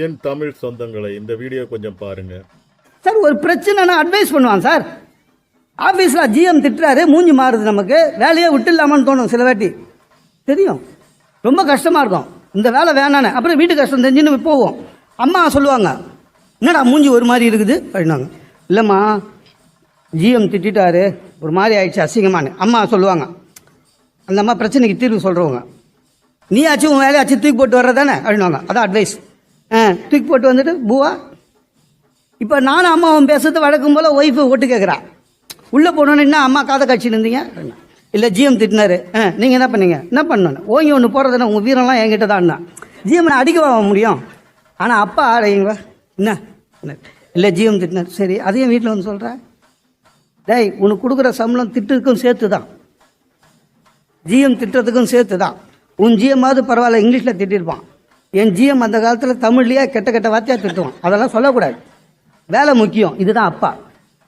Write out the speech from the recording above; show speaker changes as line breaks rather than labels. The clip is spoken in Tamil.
என் தமிழ் சொந்தங்களை இந்த வீடியோ கொஞ்சம் பாருங்க
சார். ஒரு பிரச்சனைனா அட்வைஸ் பண்ணுவான் சார். ஆஃபீஸில் ஜிஎம் திட்டுறாரு, மூஞ்சி மாறுது, நமக்கு வேலையே விட்டுலாமான்னு தோணும் சில வாட்டி. தெரியும், ரொம்ப கஷ்டமாக இருக்கும், இந்த வேலை வேணான்னு. அப்புறம் வீட்டு கஷ்டம் தெரிஞ்சுன்னு போவோம். அம்மா சொல்லுவாங்க, என்னடா மூஞ்சி ஒரு மாதிரி இருக்குது அப்படின்னாங்க. இல்லைம்மா, ஜிஎம் திட்டாரு, ஒரு மாதிரி ஆயிடுச்சு, அசிங்கமானு அம்மா சொல்லுவாங்க. அந்த அம்மா பிரச்சனைக்கு தீர்வு சொல்கிறவங்க. நீ ஆச்சு உன் வேலையாச்சு தூக்கி போட்டு வர்றதானே அப்படின்வாங்க. அதான் அட்வைஸ். தூக்கி போட்டு வந்துட்டு பூவா. இப்போ நானும் அம்மாவும் பேசுறது வழக்கம் போல் ஒய்ஃபு ஓட்டு கேட்குறா. உள்ளே போனோன்னு என்ன அம்மா காதை காய்ச்சின்னு இருந்தீங்க? இல்லை ஜிஎம் திட்டினாரு. நீங்கள் என்ன பண்ணீங்க? என்ன பண்ணணும்? ஓங்கி ஒன்று போடுறதுன்னா உங்கள் வீரம்லாம் என்கிட்ட தான். ஜிஎம் அடிக்க முடியும். ஆனால் அப்பா ஆடைங்களா என்ன இல்லை ஜிஎம் திட்டினார். சரி, அதையும் வீட்டில் வந்து சொல்கிறேன். டேய், உனக்கு கொடுக்குற சம்பளம் திட்டுக்கும் சேர்த்து தான், ஜிஎம் திட்டத்துக்கும் சேர்த்து தான். உன் ஜிஎம்மாவது பரவாயில்ல, இங்கிலீஷில் திட்டிருப்பான். என் ஜிஎம் அந்த காலத்தில் தமிழ்லேயே கெட்ட கெட்ட வார்த்தையாக திட்டுவான். அதெல்லாம் சொல்லக்கூடாது. வேலை முக்கியம். இதுதான் அப்பா.